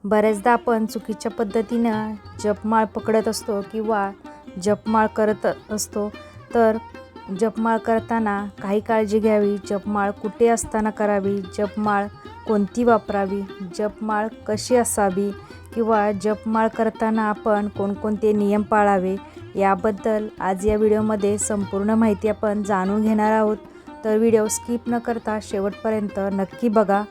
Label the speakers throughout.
Speaker 1: बऱ्याचदा आपण चुकीच्या पद्धतीनं जपमाळ पकडत असतो किंवा जपमाळ करत असतो. तर जपमाळ करताना काही काळजी घ्यावी. जपमाळ कुठे असताना करावी, जपमाळ कोणती वापरावी, जपमाळ कशी असावी किंवा जपमाळ करताना आपण कोणकोणते नियम पाळावे याबद्दल आज या व्हिडिओमध्ये संपूर्ण माहिती आपण जाणून घेणार आहोत. तर व्हिडिओ स्किप न करता शेवटपर्यंत नक्की बघा.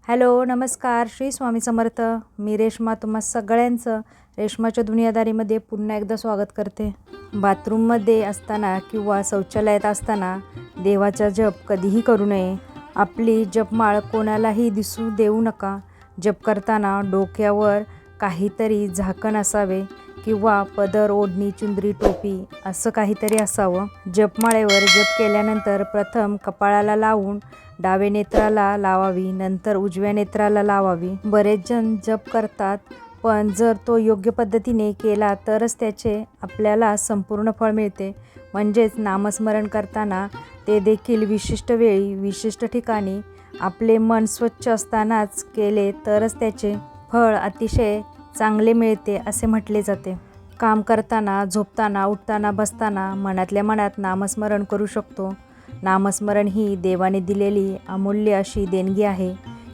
Speaker 1: हॅलो, नमस्कार, श्री स्वामी समर्थ. मी रेश्मा तुम्हा सगळ्यांचं रेश्माच्या दुनियादारीमध्ये पुन्हा एकदा स्वागत करते. बाथरूममध्ये असताना किंवा शौचालयात असताना देवाचा जप कधीही करू नये. आपली जपमाळ कोणालाही दिसू देऊ नका. जप करताना डोक्यावर काहीतरी झाकण असावे किंवा पदर, ओढणी, चुंदरी, टोपी असं काहीतरी असावं. जपमाळेवर जप केल्यानंतर प्रथम कपाळाला लावून डावे नेत्राला लावावी, नंतर उजव्या नेत्राला लावावी. बरेच जण जप करतात, पण जर तो योग्य पद्धतीने केला तरच त्याचे आपल्याला संपूर्ण फळ मिळते. म्हणजेच नामस्मरण करताना ते देखील विशिष्ट वेळी, विशिष्ट ठिकाणी आपले मन स्वच्छ असतानाच केले तरच त्याचे फळ अतिशय चांगले मिळते असे म्हटले जाते. काम करताना, झोपताना, उठताना, बसताना मनातल्या मनात नामस्मरण करू शकतो. नामस्मरण ही देवाने दिलेली अमूल्य अशी देणगी आहे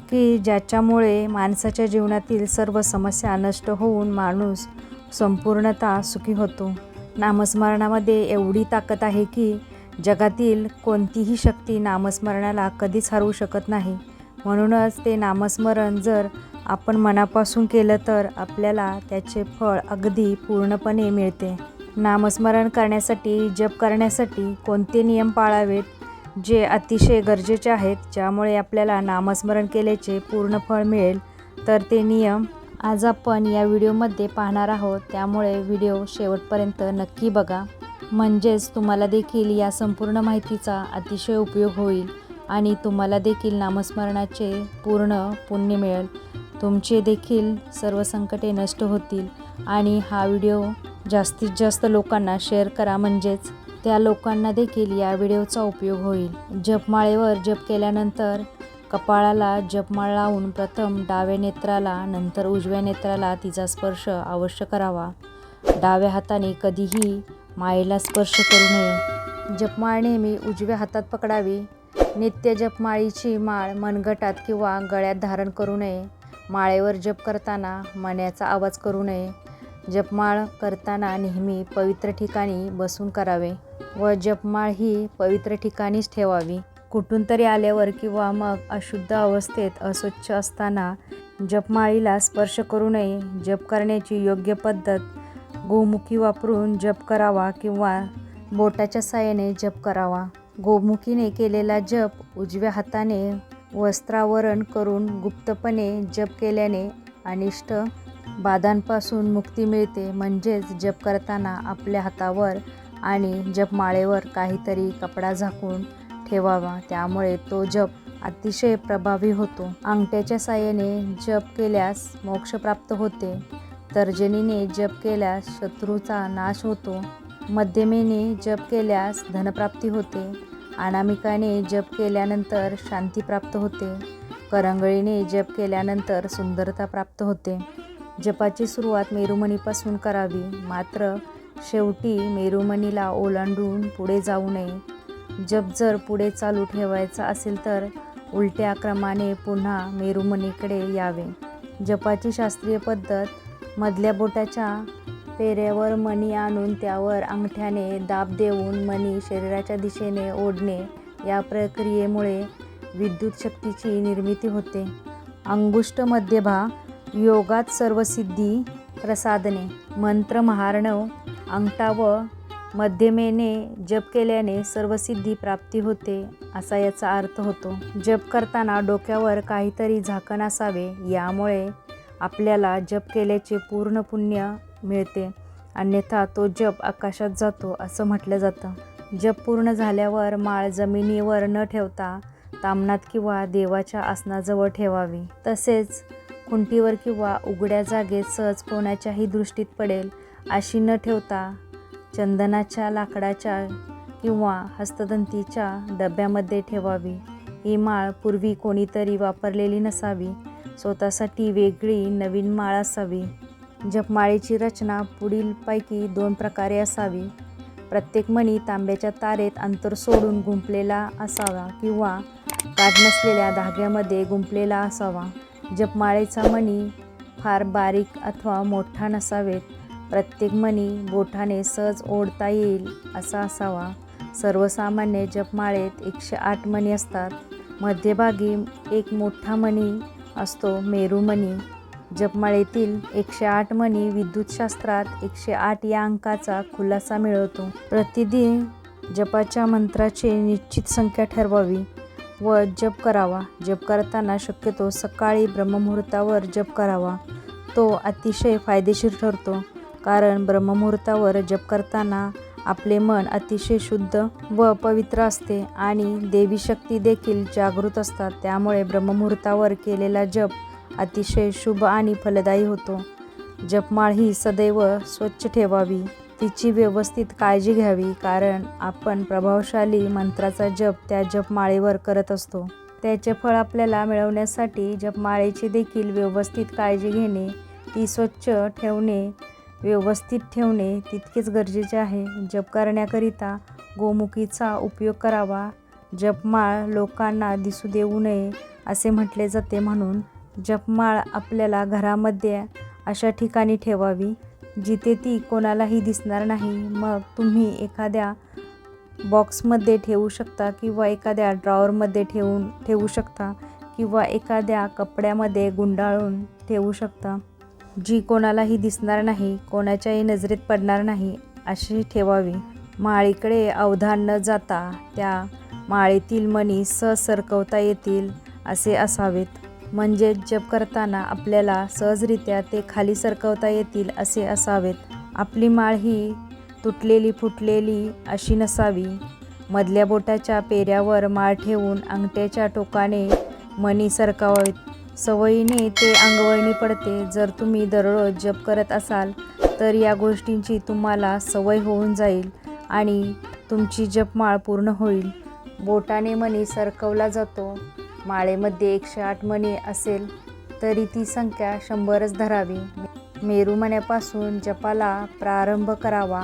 Speaker 1: की ज्याच्यामुळे माणसाच्या जीवनातील सर्व समस्या नष्ट होऊन माणूस संपूर्णतः सुखी होतो. नामस्मरणामध्ये एवढी ताकद आहे की जगातील कोणतीही शक्ती नामस्मरणाला कधीच हरवू शकत नाही. म्हणूनच ते नामस्मरण जर आपण मनापासून केलं तर आपल्याला त्याचे फळ अगदी पूर्णपणे मिळते. नामस्मरण करण्यासाठी, जप करण्यासाठी कोणते नियम पाळावेत जे अतिशय गरजेचे आहेत, ज्यामुळे आपल्याला नामस्मरण केल्याचे पूर्ण फळ मिळेल, तर ते नियम आज आपण या व्हिडिओमध्ये पाहणार आहोत. त्यामुळे व्हिडिओ शेवटपर्यंत नक्की बघा. म्हणजेच तुम्हाला देखील या संपूर्ण माहितीचा अतिशय उपयोग होईल आणि तुम्हाला देखील नामस्मरणाचे पूर्ण पुण्य मिळेल. तुमचे देखील सर्व संकटे नष्ट होतील आणि हा व्हिडिओ जास्तीत जास्त लोकांना शेअर करा, म्हणजेच त्या लोकांना देखील या व्हिडिओचा उपयोग होईल. जपमाळेवर जप केल्यानंतर कपाळाला जपमाळ लावून प्रथम डाव्या नेत्राला, नंतर उजव्या नेत्राला तिचा स्पर्श अवश्य करावा. डाव्या हाताने कधीही माळेला स्पर्श करू नये. जपमाळ नेहमी उजव्या हातात पकडावी. नित्य जपमाळीची माळ मनगटात किंवा गळ्यात धारण करू नये. माळेवर जप करताना मण्याचा आवाज करू नये. जपमाळ करताना नेहमी पवित्र ठिकाणी बसून करावे व जपमाळ ही पवित्र ठिकाणीच ठेवावी. कुठून तरी आल्यावर किंवा मग अशुद्ध अवस्थेत, अस्वच्छ असताना जपमाळीला स्पर्श करू नये. जप करण्याची योग्य पद्धत गोमुखी वापरून जप करावा किंवा बोटाच्या साहाय्याने जप करावा. गोमुखीने केलेला जप उजव्या हाताने वस्त्रावरण करून गुप्तपणे जप केल्याने अनिष्ट बाधांपासून मुक्ती मिळते. म्हणजेच जप करताना आपल्या हातावर आणि जपमाळेवर काहीतरी कपडा झाकून ठेवावा, त्यामुळे तो जप अतिशय प्रभावी होतो. अंगठ्याच्या साहाय्याने जप केल्यास मोक्ष प्राप्त होते. तर्जनीने जप केल्यास शत्रूचा नाश होतो. मध्यमेने जप केल्यास धनप्राप्ती होते. अनामिकाने जप केल्यानंतर शांती प्राप्त होते. करंगळीने जप केल्यानंतर सुंदरता प्राप्त होते. जपाची सुरुवात मेरुमणीपासून करावी, मात्र शेवटी मेरुमणीला ओलांडून पुढे जाऊ नये. जप जर पुढे चालू ठेवायचा असेल तर उलट्या क्रमाने पुन्हा मेरुमणीकडे यावे. जपाची शास्त्रीय पद्धत मधल्या बोटाच्या पेऱ्यावर मणी आणून त्यावर अंगठ्याने दाब देऊन मणी शरीराच्या दिशेने ओढणे. या प्रक्रियेमुळे विद्युत शक्तीची निर्मिती होते. अंगुष्ठ मध्यभा योगात सर्वसिद्धी प्रसादने. मंत्र महार्णव अंगठा व मध्यमेने जप केल्याने सर्वसिद्धी प्राप्ती होते असा याचा अर्थ होतो. जप करताना डोक्यावर काहीतरी झाकण असावे, यामुळे आपल्याला जप केल्याचे पूर्ण पुण्य मिळते. अन्यथा तो जप आकाशात जातो असं म्हटलं जातं. जप पूर्ण झाल्यावर माळ जमिनीवर न ठेवता तामणात किंवा देवाच्या आसनाजवळ ठेवावी. तसेच खुंटीवर किंवा उघड्या जागेत सहज कोणाच्याही दृष्टीत पडेल अशी न ठेवता चंदनाच्या, लाकडाच्या किंवा हस्तदंतीच्या डब्यामध्ये ठेवावी. ही माळ पूर्वी कोणीतरी वापरलेली नसावी स्वतःसाठी वेगळी नवीन माळ असावी. जपमाळेची रचना पुढीलपैकी 2 प्रकारे असावी. प्रत्येक मणी तांब्याच्या तारेत अंतर सोडून गुंफलेला असावा किंवा गाठ नसलेल्या धाग्यामध्ये गुंफलेला असावा. जपमाळेचा मणी फार बारीक अथवा मोठा नसावेत. प्रत्येक मणी बोटाने सहज ओढता येईल असा असावा. सर्वसामान्य जपमाळेत 108 मणी असतात. मध्यभागी एक मोठा मणी असतो, मेरुमणी. जपमाळेतील 108 मणी विद्युतशास्त्रात 108 या अंकाचा खुलासा मिळवतो. प्रतिदिन जपाच्या मंत्राची निश्चित संख्या ठरवावी व जप करावा. जप करताना शक्यतो सकाळी ब्रह्ममुहूर्तावर जप करावा. तो अतिशय फायदेशीर ठरतो, कारण ब्रह्ममुहूर्तावर जप करताना आपले मन अतिशय शुद्ध व पवित्र असते आणि देवी शक्ती देखील जागृत असतात. त्यामुळे ब्रह्ममुहूर्तावर केलेला जप अतिशय शुभ आणि फलदायी होतो. जपमाळ ही सदैव स्वच्छ ठेवावी. तिची व्यवस्थित काळजी घ्यावी, कारण आपण प्रभावशाली मंत्राचा जप त्या जपमाळेवर करत असतो. त्याचे फळ आपल्याला मिळवण्यासाठी जपमाळेची देखील व्यवस्थित काळजी घेणे, ती स्वच्छ ठेवणे, व्यवस्थित ठेवणे तितकेच गरजेचे आहे. जप करण्याकरिता गोमुखीचा उपयोग करावा. जपमाळ लोकांना दिसू देऊ नये असे म्हटले जाते, म्हणून जपमाळ आपल्याला घरामध्ये अशा ठिकाणी ठेवावी जिथे ती कोणालाही दिसणार नाही. मग तुम्ही एखाद्या बॉक्समध्ये ठेवू शकता किंवा एखाद्या ड्रॉवरमध्ये ठेवू शकता किंवा एखाद्या कपड्यामध्ये गुंडाळून ठेवू शकता. जी कोणालाही दिसणार नाही, कोणाच्याही नजरेत पडणार नाही अशी ठेवावी. माळीकडे अवधान न जाता त्या माळेतील मणी सहज सरकवता येतील असे असावेत. म्हणजे जप करताना आपल्याला सहजरित्या ते खाली सरकवता येतील असे असावेत. आपली माळ ही तुटलेली फुटलेली अशी नसावी. मधल्या बोटाच्या पेऱ्यावर माळ ठेवून अंगठ्याच्या टोकाने मणी सरकवावेत. सवयीने ते अंगवळणी पडते. जर तुम्ही दररोज जप करत असाल तर या गोष्टींची तुम्हाला सवय होऊन जाईल आणि तुमची जपमाळ पूर्ण होईल. बोटाने मणी सरकवला जातो. माळेमध्ये 108 मणी असेल तरी ती संख्या 100च धरावी. मेरुमण्यापासून जपाला प्रारंभ करावा.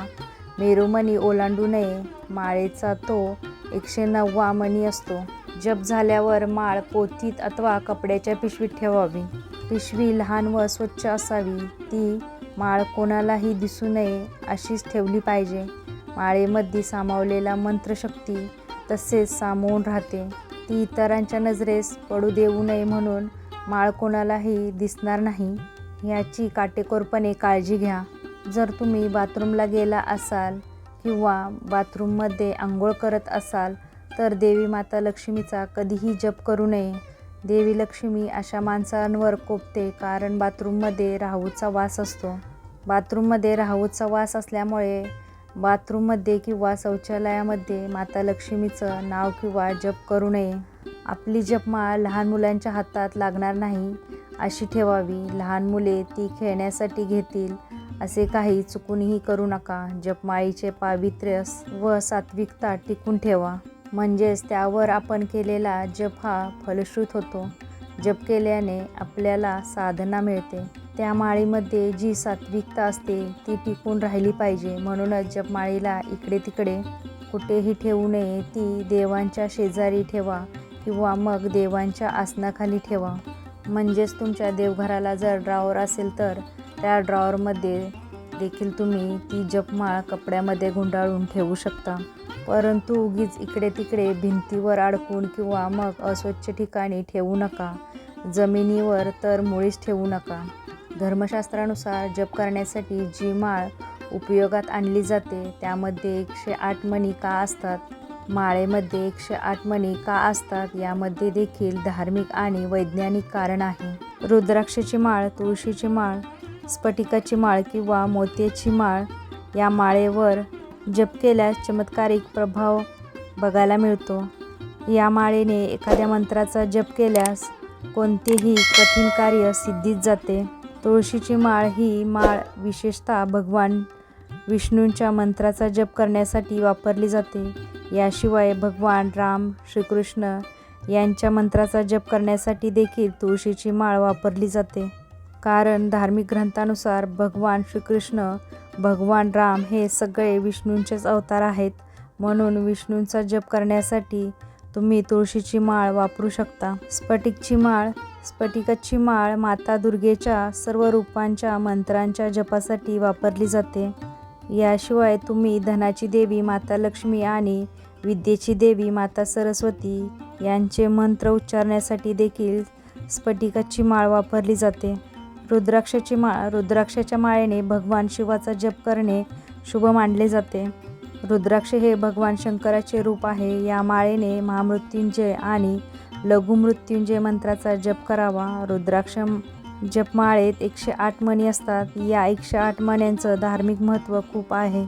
Speaker 1: मेरुमणी ओलांडू नये. माळेचा तो 109वा मणी असतो. जप झाल्यावर माळ पोथीत अथवा कपड्याच्या पिशवीत ठेवावी. पिशवी लहान व स्वच्छ असावी. ती माळ कोणालाही दिसू नये अशीच ठेवली पाहिजे. माळेमध्ये सामावलेला मंत्रशक्ती तसेच सामावून राहते. ती इतरांच्या नजरेस पडू देऊ नये, म्हणून माळ कोणालाही दिसणार नाही याची काटेकोरपणे काळजी घ्या. जर तुम्ही बाथरूमला गेला असाल किंवा बाथरूममध्ये आंघोळ करत असाल तर देवी माता लक्ष्मीचा कधीही जप करू नये. देवी लक्ष्मी अशा माणसांवर कोपते, कारण बाथरूममध्ये राहूचा वास असतो. बाथरूममध्ये राहूचा वास असल्यामुळे बाथरूममध्ये किंवा शौचालयामध्ये माता लक्ष्मीचं नाव किंवा जप करू नये. आपली जपमाळ लहान मुलांच्या हातात लागणार नाही अशी ठेवावी. लहान मुले ती खेळण्यासाठी घेतील असे काही चुकूनही करू नका. जपमाळीचे पावित्र्य व सात्विकता टिकून ठेवा, म्हणजेच त्यावर आपण केलेला जप हा फलश्रुत होतो. जप केल्याने आपल्याला साधना मिळते. त्या माळीमध्ये जी सात्विकता असते ती टिकून राहिली पाहिजे. म्हणूनच जपमाळीला इकडे तिकडे कुठेही ठेवू नये. ती देवांच्या शेजारी ठेवा किंवा मग देवांच्या आसनाखाली ठेवा. म्हणजेच तुमच्या देवघराला जर ड्रॉवर असेल तर त्या ड्रॉवरमध्ये देखील तुम्ही ती जपमाळ कपड्यामध्ये गुंडाळून ठेवू शकता. परंतु उगीच इकडे तिकडे भिंतीवर अडकून किंवा मग अस्वच्छ ठिकाणी ठेवू नका. जमिनीवर तर मुळीच ठेवू नका. धर्मशास्त्रानुसार जप करण्यासाठी जी माळ उपयोगात आणली जाते त्यामध्ये 108 मणी का असतात? माळेमध्ये 108 मणी का असतात यामध्ये देखील धार्मिक आणि वैज्ञानिक कारण आहे. रुद्राक्षाची माळ, तुळशीची माळ, स्फटिकाची माळ किंवा मोत्याची माळ या माळेवर जप केल्यास चमत्कारिक प्रभाव बघायला मिळतो. या माळेने एखाद्या मंत्राचा जप केल्यास कोणतेही कठीण कार्य सिद्धीत जाते. तुळशीची माळ ही माळ विशेषतः भगवान विष्णूंच्या मंत्राचा जप करण्यासाठी वापरली जाते. याशिवाय भगवान राम, श्रीकृष्ण यांच्या मंत्राचा जप करण्यासाठी देखील तुळशीची माळ वापरली जाते. कारण धार्मिक ग्रंथानुसार भगवान श्रीकृष्ण, भगवान राम हे सगळे विष्णूंचेच अवतार आहेत. म्हणून विष्णूंचा जप करण्यासाठी तुम्ही तुळशीची माळ वापरू शकता. स्फटिकाची माळ माता दुर्गेच्या सर्व रूपांच्या मंत्रांच्या जपासाठी वापरली जाते. याशिवाय तुम्ही धनाची देवी माता लक्ष्मी आणि विद्येची देवी माता सरस्वती यांचे मंत्र उच्चारण्यासाठी देखील स्फटिकाची माळ वापरली जाते. रुद्राक्षाच्या माळेने भगवान शिवाचा जप करणे शुभ मानले जाते. रुद्राक्ष हे भगवान शंकराचे रूप आहे. या माळेने महामृत्युंजय आणि लघुमृत्युंजय मंत्राचा जप करावा. रुद्राक्ष जपमाळेत 108 मणी असतात. या 108 मण्यांचं धार्मिक महत्त्व खूप आहे.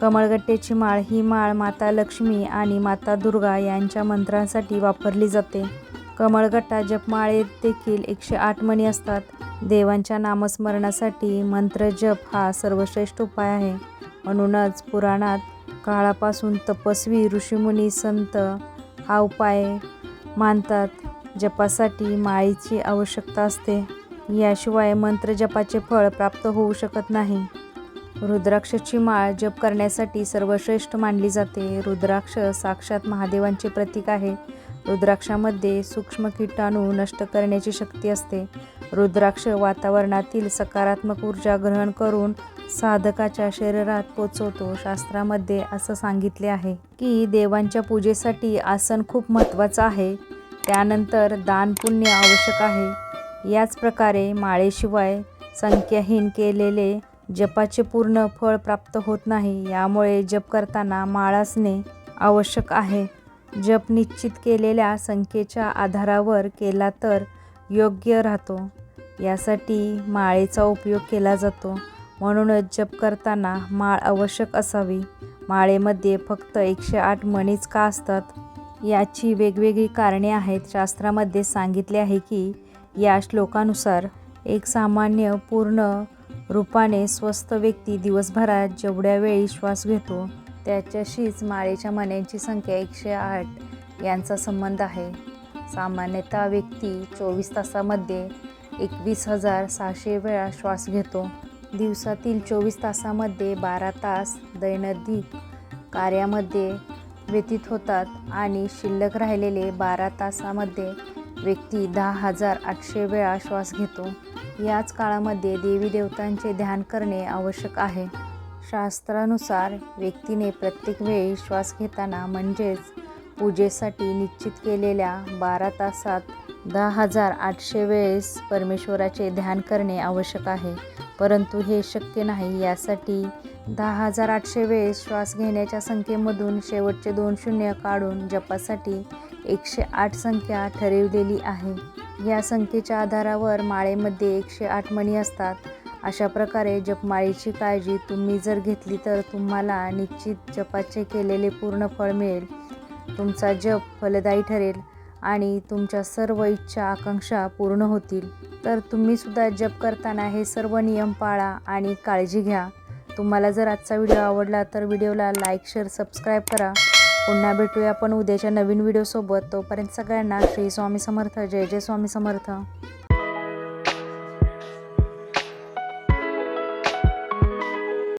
Speaker 1: कमळगट्ट्याची माळ ही माळ माता लक्ष्मी आणि माता दुर्गा यांच्या मंत्रांसाठी वापरली जाते. कमळगट्टा जपमाळेत देखील 108 मणी असतात. देवांच्या नामस्मरणासाठी मंत्र जप हा सर्वश्रेष्ठ उपाय आहे. म्हणूनच पुराणात काळापासून तपस्वी ऋषीमुनी संत हा उपाय मानतात. जपासाठी माळेची आवश्यकता असते. याशिवाय मंत्र जपाचे फळ प्राप्त होऊ शकत नाही. रुद्राक्षाची माळ जप करण्यासाठी सर्वश्रेष्ठ मानली जाते. रुद्राक्ष साक्षात महादेवांचे प्रतीक आहे. रुद्राक्षामध्ये सूक्ष्म कीटाणू नष्ट करण्याची शक्ती असते. रुद्राक्ष वातावरणातील सकारात्मक ऊर्जा ग्रहण करून साधकाच्या शरीरात पोचवतो. शास्त्रामध्ये असं सांगितले आहे की देवांच्या पूजेसाठी आसन खूप महत्त्वाचं आहे. त्यानंतर दान पुण्य आवश्यक आहे. याच प्रकारे माळेशिवाय संख्याहीन केलेले जपाचे पूर्ण फळ प्राप्त होत नाही. यामुळे जप करताना माळ असणे आवश्यक आहे. जप निश्चित केलेल्या संख्येच्या आधारावर केला तर योग्य राहतो. यासाठी माळेचा उपयोग केला जातो. म्हणूनच जप करताना माळ आवश्यक असावी. माळेमध्ये फक्त 108 मणीच का असतात? याची वेगवेगळी कारणे आहेत. शास्त्रामध्ये सांगितले आहे की या श्लोकानुसार एक सामान्य पूर्ण रूपाने स्वस्थ व्यक्ती दिवसभरात जेवढ्या वेळी श्वास घेतो त्याच्याशीच माळेच्या मण्यांची संख्या 108 यांचा संबंध आहे. सामान्यतः व्यक्ती 24 तासामध्ये 21,600 वेळा श्वास घेतो. दिवसातील 24 तासामध्ये 12 तास दैनंदिन कार्यामध्ये व्यतीत होतात आणि शिल्लक राहिलेले 12 तासामध्ये व्यक्ती 10,800 वेळा श्वास घेतो. याच काळामध्ये देवी देवतांचे ध्यान करणे आवश्यक आहे. शास्त्रानुसार व्यक्तीने प्रत्येक वेळी श्वास घेताना म्हणजेच पूजेसाठी निश्चित केलेल्या 12 तासात 10,800 वेळेस परमेश्वराचे ध्यान करणे आवश्यक आहे. परंतु हे शक्य नाही. यासाठी 10,800 वेळेस श्वास घेण्याच्या संख्येमधून शेवटचे 2 शून्य काढून जपासाठी 108 संख्या ठरवलेली आहे. या संख्येच्या आधारावर माळेमध्ये 108 मणी असतात. अशा प्रकारे जपमाळेची काळजी तुम्ही जर घेतली तर तुम्हाला निश्चित जपाचे केलेले पूर्ण फळ मिळेल. तुमचा जप फलदायी ठरेल आणि तुमच्या सर्व इच्छा आकांक्षा पूर्ण होतील. तर तुम्ही सुद्धा जप करताना हे सर्व नियम पाळा आणि काळजी घ्या. तुम्हाला जर आजचा व्हिडिओ आवडला तर व्हिडिओला लाईक, शेअर, सबस्क्राईब करा. पुन्हा भेटूया आपण उद्याच्या नवीन व्हिडिओसोबत. तोपर्यंत सगळ्यांना श्री स्वामी समर्थ. जय जय स्वामी समर्थ.